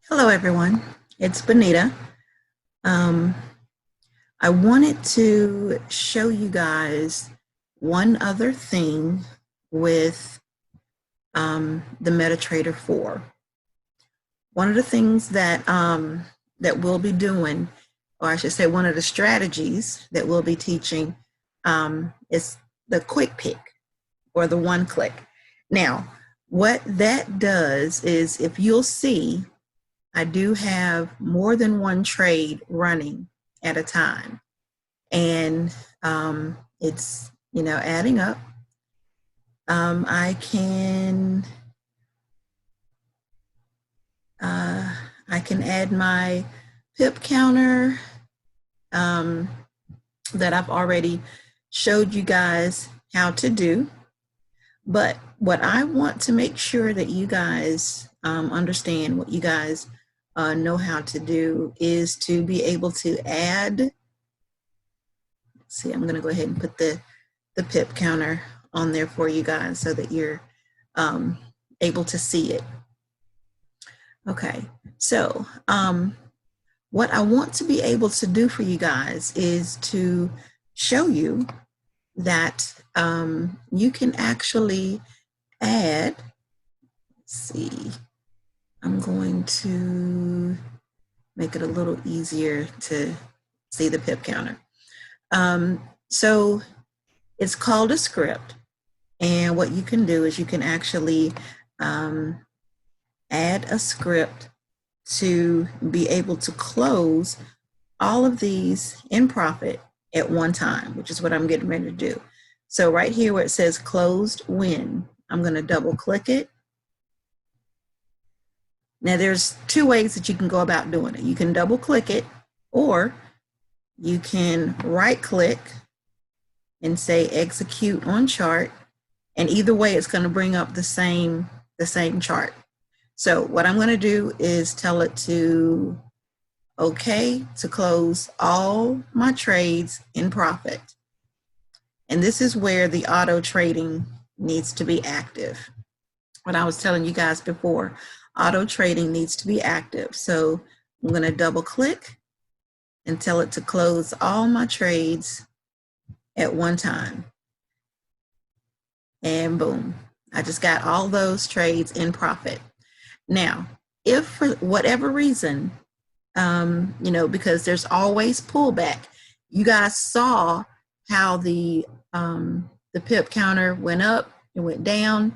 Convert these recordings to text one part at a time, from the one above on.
Hello, everyone. It's Benita. Um, I wanted to show you guys one other thing with the MetaTrader 4. One of the things that we'll be doing, or I should say one of the strategies that we'll be teaching is the quick pick or the one click. Now, what that does is if you'll see, I do have more than one trade running at a time. And it's, adding up. I can add my pip counter that I've already showed you guys how to do. But what I want to make sure that you guys understand, what you guys know how to do, is to be able to add. Let's see, I'm going to go ahead and put the pip counter on there for you guys so that you're able to see it. Okay, so what I want to be able to do for you guys is to show you that you can actually add. Let's see, I'm going to make it a little easier to see the pip counter. So it's called a script, and what you can do is you can actually add a script to be able to close all of these in profit at one time, which is what I'm getting ready to do. So right here where it says closed when, I'm going to double click it. Now there's two ways that you can go about doing it. You can double click it, or you can right click and say execute on chart, and either way it's going to bring up the same chart. So what I'm going to do is tell it to okay to close all my trades in profit. And this is where the auto trading needs to be active. What I was telling you guys before, auto trading needs to be active. So I'm going to double click and tell it to close all my trades at one time. And boom, I just got all those trades in profit. Now, if for whatever reason, because there's always pullback, you guys saw how the pip counter went up, it went down,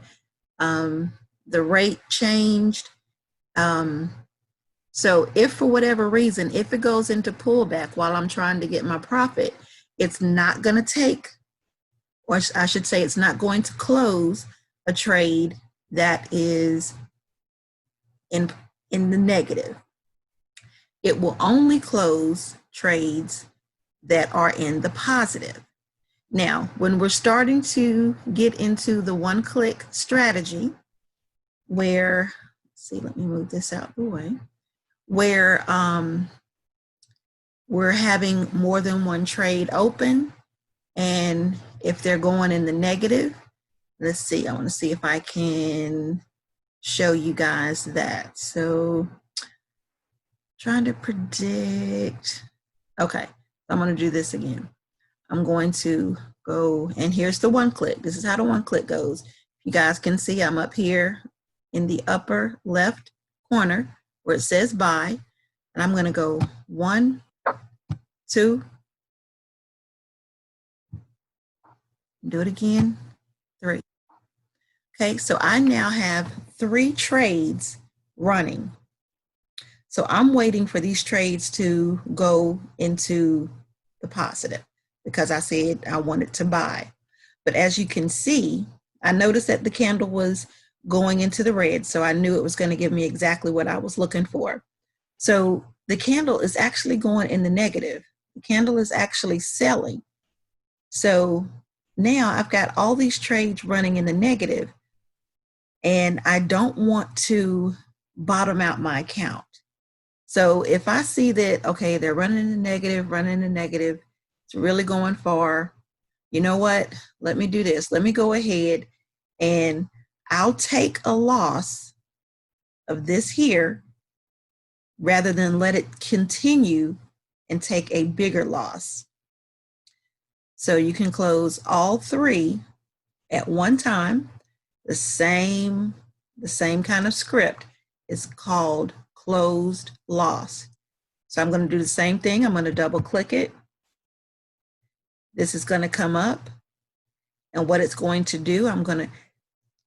the rate changed. So if for whatever reason, if it goes into pullback while I'm trying to get my profit, it's not going to take, or I should say it's not going to close a trade that is in the negative. It will only close trades that are in the positive. Now, when we're starting to get into the one-click strategy, where, let's see, let me move this out of the way, where we're having more than one trade open, and if they're going in the negative, let's see, I want to see if I can show you guys that. So trying to predict. Okay, I'm going to do this again. I'm going to go, and here's the one click. This is how the one click goes. You guys can see I'm up here in the upper left corner where it says buy, and I'm going to go 1, 2, do it again, 3. Okay, so I now have 3 trades running. So I'm waiting for these trades to go into the positive because I said I wanted to buy. But as you can see, I noticed that the candle was going into the red, so I knew it was going to give me exactly what I was looking for. So the candle is actually going in the negative. The candle is actually selling. So now I've got all these trades running in the negative, and I don't want to bottom out my account. So if I see that, okay, they're running in the negative, it's really going far, you know what? Let me do this. Let me go ahead and I'll take a loss of this here rather than let it continue and take a bigger loss. So you can close all three at one time. The same kind of script is called closed loss. So I'm going to do the same thing. I'm going to double click it. This is going to come up. And what it's going to do, I'm going to,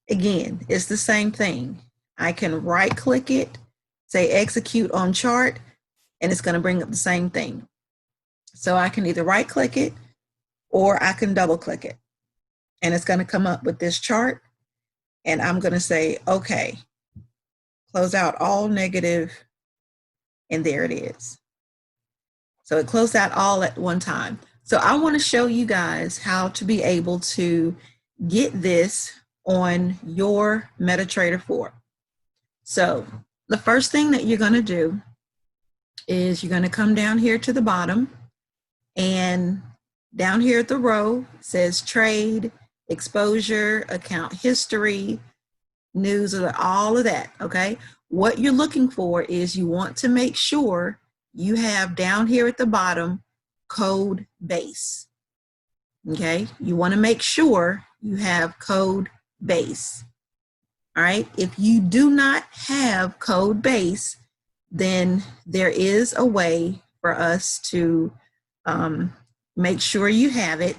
again, it's the same thing. I can right click it, say execute on chart, and it's going to bring up the same thing. So I can either right click it or I can double click it. And it's going to come up with this chart. And I'm going to say, okay, close out all negative. And there it is. So it closed out all at one time. So I want to show you guys how to be able to get this on your MetaTrader 4. So the first thing that you're going to do is you're going to come down here to the bottom, and down here at the row says trade, exposure, account history, news, all of that, okay? What you're looking for is you want to make sure you have down here at the bottom code base, okay? You want to make sure you have code base, all right? If you do not have code base, then there is a way for us to make sure you have it.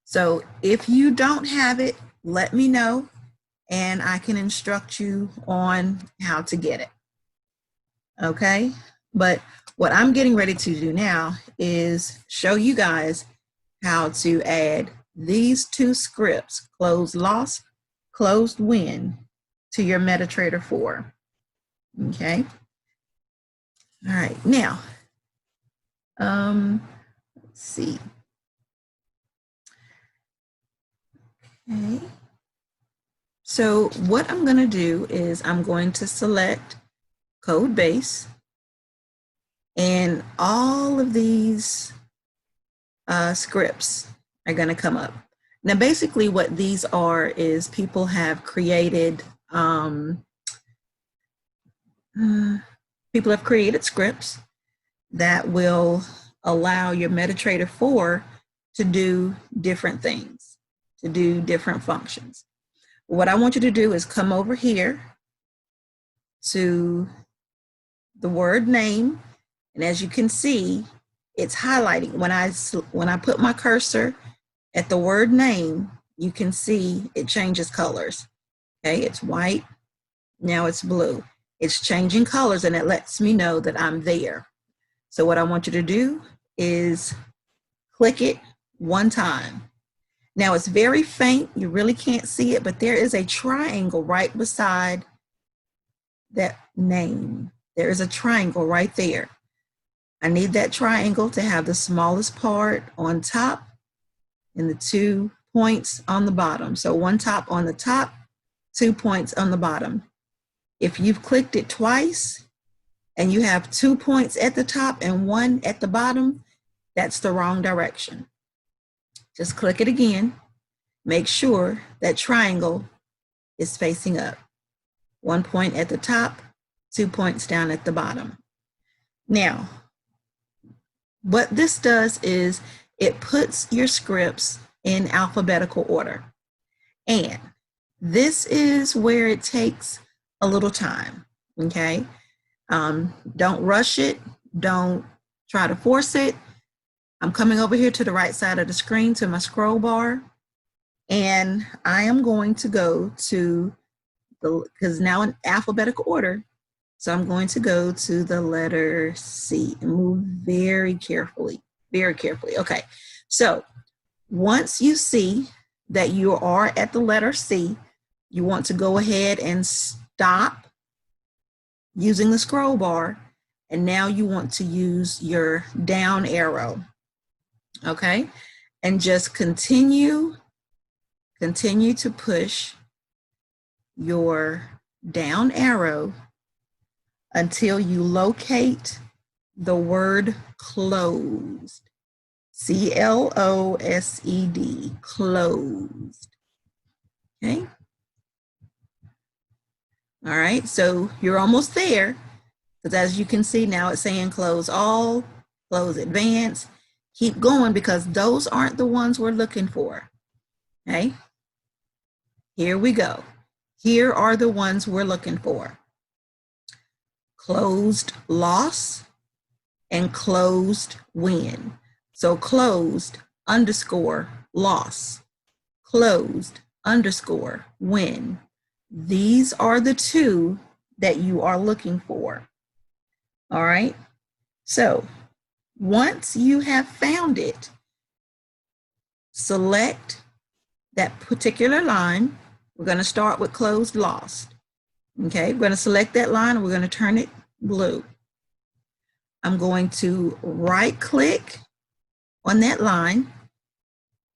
So if you don't have it, let me know and I can instruct you on how to get it. Okay, but what I'm getting ready to do now is show you guys how to add these two scripts, closed loss, closed win, to your MetaTrader 4. Okay. All right, now, let's see. Okay. So what I'm going to do is I'm going to select code base, and all of these scripts are going to come up. Now, basically what these are is people have created, scripts that will allow your MetaTrader 4 to do different things, to do different functions. What I want you to do is come over here to the word name, and as you can see, it's highlighting. When I put my cursor at the word name, you can see it changes colors. Okay, it's white, now it's blue. It's changing colors, and it lets me know that I'm there. So what I want you to do is click it one time. Now it's very faint, you really can't see it, but there is a triangle right beside that name. There is a triangle right there. I need that triangle to have the smallest part on top and the 2 points on the bottom. So one top on the top, 2 points on the bottom. If you've clicked it twice and you have 2 points at the top and 1 at the bottom, that's the wrong direction. Just click it again. Make sure that triangle is facing up. 1 point at the top, 2 points down at the bottom. Now, what this does is it puts your scripts in alphabetical order. And this is where it takes a little time, okay? Don't rush it. Don't try to force it. I'm coming over here to the right side of the screen to my scroll bar, and I am going to go to because now in alphabetical order, so I'm going to go to the letter C and move very carefully, very carefully. Okay, so once you see that you are at the letter C, you want to go ahead and stop using the scroll bar, and now you want to use your down arrow, okay? And just continue to push your down arrow until you locate the word closed. C-L-O-S-E-D, closed. Okay. All right, so you're almost there. Because as you can see now, it's saying close all, close advanced. Keep going because those aren't the ones we're looking for. Okay, here we go. Here are the ones we're looking for. Closed loss and closed win. So closed underscore loss, closed underscore win. These are the two that you are looking for. All right. So once you have found it, select that particular line. We're going to start with closed loss. Okay, we're going to select that line and we're going to turn it blue. I'm going to right click on that line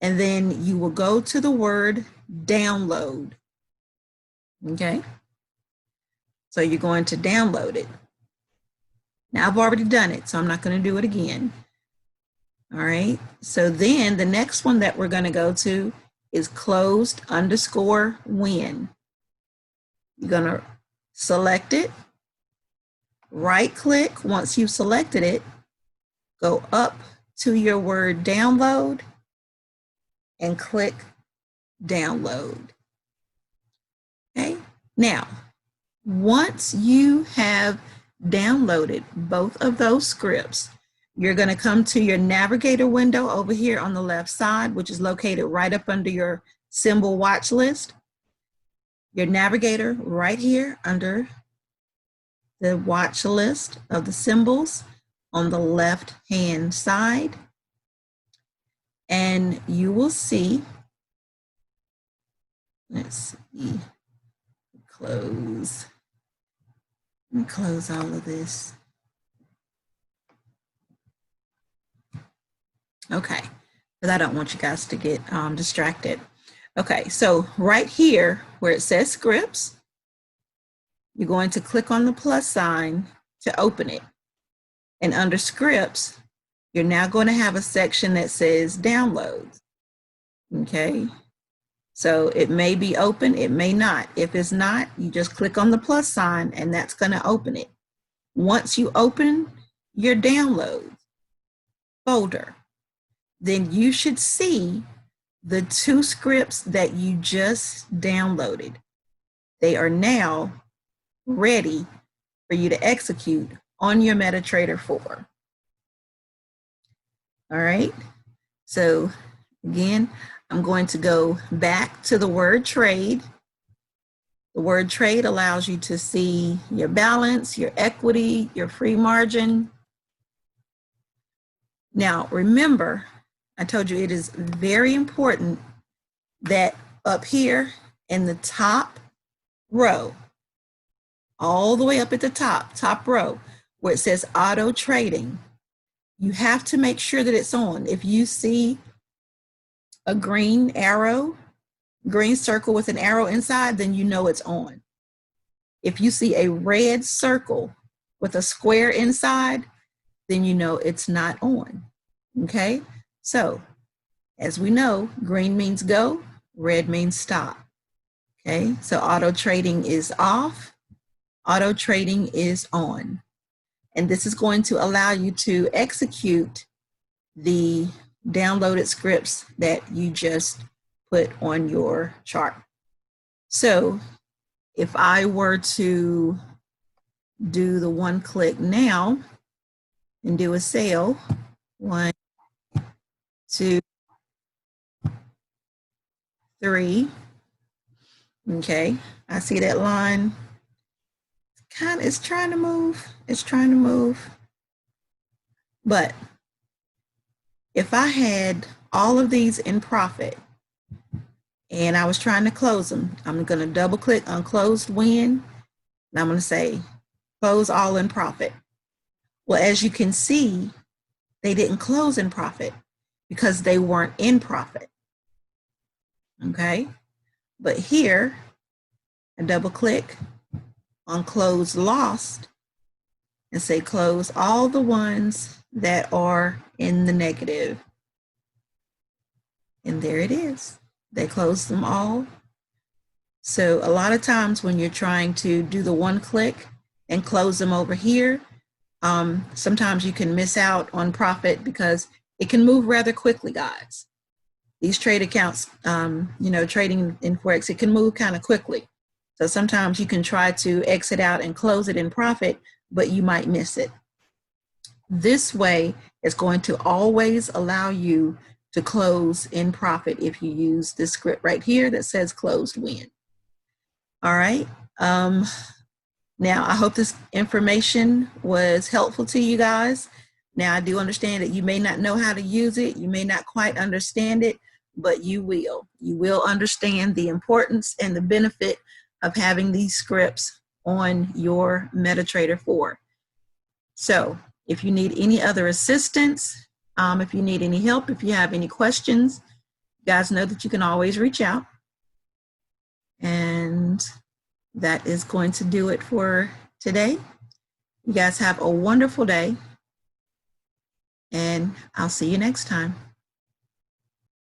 and then you will go to the word download. Okay, so you're going to download it. Now I've already done it, so I'm not going to do it again. All right, so then the next one that we're going to go to is closed underscore win. You're going to select it, right click. Once you've selected it, go up to your word download and click download. Okay, now once you have downloaded both of those scripts, you're going to come to your navigator window over here on the left side, which is located right up under your symbol watch list. Your navigator right here under the watch list of the symbols on the left hand side. And you will see, let's see, close. Let me close all of this. Okay, because I don't want you guys to get distracted. Okay, so right here where it says scripts, you're going to click on the plus sign to open it. And under scripts, you're now going to have a section that says downloads. Okay, so it may be open, it may not. If it's not, you just click on the plus sign and that's going to open it. Once you open your downloads folder, then you should see the two scripts that you just downloaded. They are now ready for you to execute on your MetaTrader 4. All right, so again, I'm going to go back to the word trade. The word trade allows you to see your balance, your equity, your free margin. Now, remember, I told you it is very important that up here in the top row, all the way up at the top row, where it says auto trading, you have to make sure that it's on. If you see a green arrow, green circle with an arrow inside, then you know it's on. If you see a red circle with a square inside, then you know it's not on. Okay, so as we know, green means go, red means stop. Okay, so auto trading is off, auto trading is on. And this is going to allow you to execute the downloaded scripts that you just put on your chart. So if I were to do the one click now and do a sale, 1, 2, 3. Okay, I see that line. It's trying to move. It's trying to move. But if I had all of these in profit and I was trying to close them, I'm going to double click on closed win. And I'm going to say close all in profit. Well, as you can see, they didn't close in profit because they weren't in profit. Okay, but here I double click on close lost and say close all the ones that are in the negative. And there it is. They closed them all. So a lot of times when you're trying to do the one click, and close them over here. Sometimes you can miss out on profit because it can move rather quickly, guys. These trade accounts, you know, trading in Forex, it can move kind of quickly. So sometimes you can try to exit out and close it in profit, but you might miss it. This way, it's going to always allow you to close in profit if you use this script right here that says closed win. All right. Now, I hope this information was helpful to you guys. Now, I do understand that you may not know how to use it. You may not quite understand it, but you will. You will understand the importance and the benefit of having these scripts on your MetaTrader 4. So if you need any other assistance, if you need any help, if you have any questions, you guys know that you can always reach out. And that is going to do it for today. You guys have a wonderful day, and I'll see you next time.